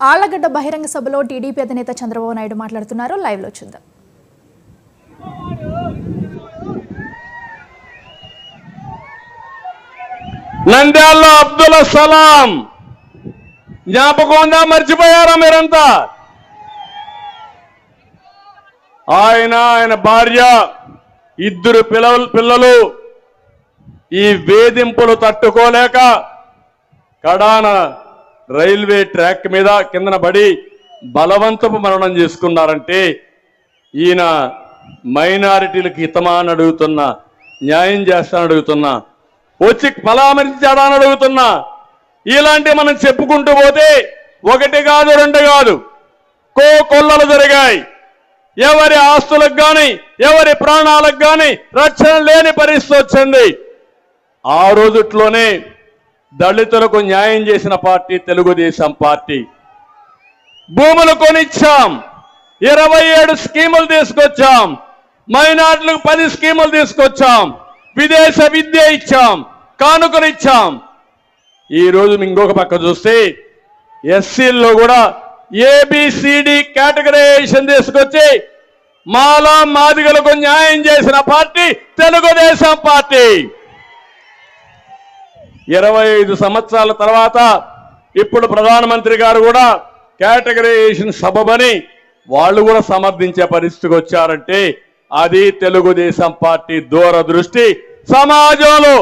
ఆళ్లగడ్డ బహిరంగ సభలో టీడీపీ అధినేత చంద్రబాబు నాయుడు మాట్లాడుతున్నారు. లైవ్ లో చూద్దాం. నంద్యాలలో అబ్దుల్ సలాం జ్ఞాపకం ఉందా? మర్చిపోయారా మీరంతా? ఆయన భార్య, ఇద్దరు పిల్లలు ఈ వేధింపులు తట్టుకోలేక కడాన రైల్వే ట్రాక్ మీద కిందన పడి బలవంతపు మరణం చేసుకున్నారంటే ఈయన మైనారిటీలకు హితమా అని అడుగుతున్నా, న్యాయం చేస్తానని అడుగుతున్నా, వచ్చి పరామర్శించాడా అని అడుగుతున్నా. ఇలాంటి మనం చెప్పుకుంటూ పోతే ఒకటి కాదు రెండు కాదు కొల్లలు జరిగాయి. ఎవరి ఆస్తులకు కానీ ఎవరి ప్రాణాలకు కానీ రక్షణ లేని పరిస్థితి వచ్చింది. ఆ రోజుట్లోనే దళితులకు న్యాయం చేసిన పార్టీ తెలుగుదేశం పార్టీ. భూములు కొనిచ్చాం, 27 స్కీములు తీసుకొచ్చాం, మైనార్టీలకు 10 స్కీములు తీసుకొచ్చాం, విదేశ విద్య ఇచ్చాం, కానుకనిచ్చాం. ఈ రోజు ఇంకొక పక్క చూస్తే ఎస్సీల్లో కూడా ఏబిసిడి కేటగరైజేషన్ తీసుకొచ్చి మాలా మాదిగలకు న్యాయం చేసిన పార్టీ తెలుగుదేశం పార్టీ. 25 సంవత్సరాల తర్వాత ఇప్పుడు ప్రధానమంత్రి గారు కూడా కేటగరైజేషన్ సబబని వాళ్ళు కూడా సమర్థించే పరిస్థితికి వచ్చారంటే అది తెలుగుదేశం పార్టీ దూరదృష్టి. సమాజంలో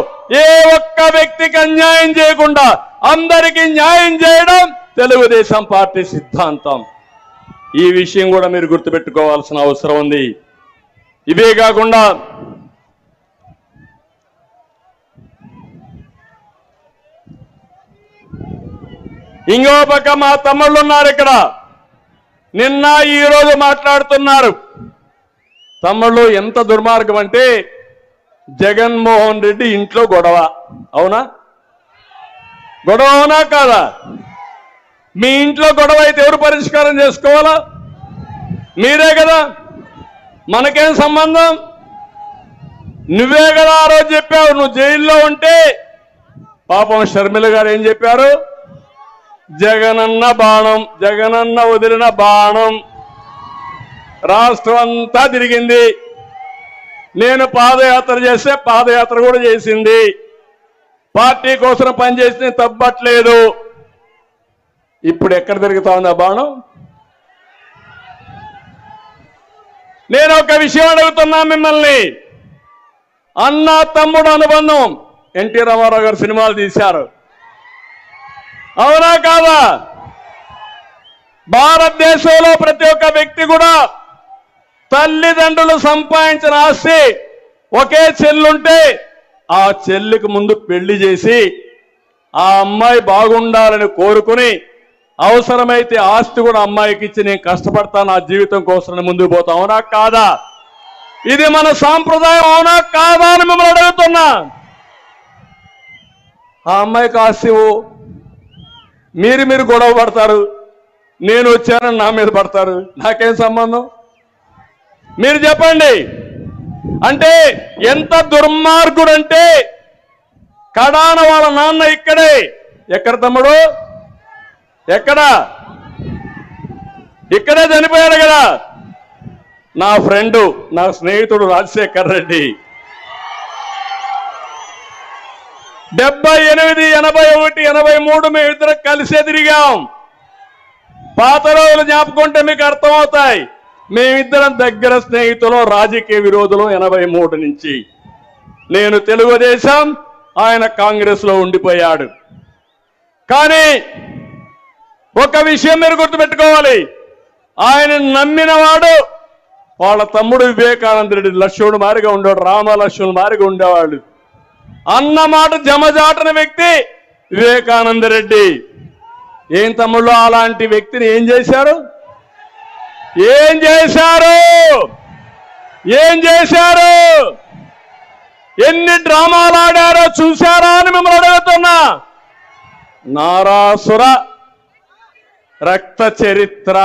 ఏ ఒక్క వ్యక్తికి అన్యాయం చేయకుండా అందరికీ న్యాయం చేయడం తెలుగుదేశం పార్టీ సిద్ధాంతం. ఈ విషయం కూడా మీరు గుర్తుపెట్టుకోవాల్సిన అవసరం ఉంది. ఇవే కాకుండా ఇంకో పక్క మా తమ్ముళ్ళు ఉన్నారు ఇక్కడ, నిన్న ఈ రోజు మాట్లాడుతున్నారు. తమ్ముళ్ళు ఎంత దుర్మార్గం అంటే జగన్మోహన్ రెడ్డి ఇంట్లో గొడవ. అవునా? గొడవ అవునా కాదా? మీ ఇంట్లో గొడవ అయితే ఎవరు పరిష్కారం చేసుకోవాలా? మీరే కదా. మనకేం సంబంధం? నువ్వే కదా ఆ రోజు చెప్పావు. నువ్వు జైల్లో ఉంటే పాపం షర్మిల గారు ఏం చెప్పారు? జగనన్న బాణం, జగనన్న వదిలిన బాణం రాష్ట్రం అంతా తిరిగింది. నేను పాదయాత్ర చేస్తే పాదయాత్ర కూడా చేసింది. పార్టీ కోసం పనిచేస్తే తప్పట్లేదు. ఇప్పుడు ఎక్కడ తిరుగుతా ఉంది ఆ బాణం? నేను ఒక విషయం అడుగుతున్నా మిమ్మల్ని. అన్న తమ్ముడు అనుబంధం ఎన్టీ రామారావు గారు సినిమాలు తీశారు. అవునా కాదా? భారతదేశంలో ప్రతి ఒక్క వ్యక్తి కూడా తల్లిదండ్రులు సంపాదించిన ఆస్తి ఒకే చెల్లుంటే ఆ చెల్లికి ముందు పెళ్లి చేసి ఆ అమ్మాయి బాగుండాలని కోరుకుని అవసరమైతే ఆస్తి కూడా అమ్మాయికి ఇచ్చి నేను కష్టపడతాను నా జీవితం కోసం ముందుకు పోతా. అవునా కాదా? ఇది మన సాంప్రదాయం. అవునా కాదా అని మిమ్మల్ని అడుగుతున్నా. ఆ అమ్మాయికి ఆస్తి మీరు గొడవ పడతారు, నేను వచ్చానని నా మీద పడతారు. నాకేం సంబంధం? మీరు చెప్పండి. అంటే ఎంత దుర్మార్గుడు అంటే కడాన వాళ్ళ నాన్న ఇక్కడే. ఎక్కడ తమ్ముడు? ఎక్కడ? ఇక్కడే చనిపోయాడు కదా. నా ఫ్రెండు, నా స్నేహితుడు రాజశేఖర్ రెడ్డి 78, 81, 83 మేమిద్దరం కలిసే తిరిగాం. పాత రోజులు జ్ఞాపకుంటే మీకు అర్థమవుతాయి. మేమిద్దరం దగ్గర స్నేహితులు, రాజకీయ విరోధులు 83 నుంచి. నేను తెలుగుదేశం, ఆయన కాంగ్రెస్ లో ఉండిపోయాడు. కానీ ఒక విషయం మీరు గుర్తుపెట్టుకోవాలి. ఆయన నమ్మినవాడు వాళ్ళ తమ్ముడు వివేకానంద రెడ్డి లక్ష్మణుడు మారిగా ఉండేవాడు, రామలక్ష్మణుడు మారిగా ఉండేవాడు. అన్న మాట జమజాటన వ్యక్తి వివేకానంద రెడ్డి. ఏం తమ్ముళ్ళు అలాంటి వ్యక్తిని ఏం చేశారు? ఏం చేశారు? ఏం చేశారు? ఎన్ని డ్రామాలు ఆడారో చూశారా అని మిమ్మల్ని అడుగుతున్నా. నారాసుర రక్త చరిత్ర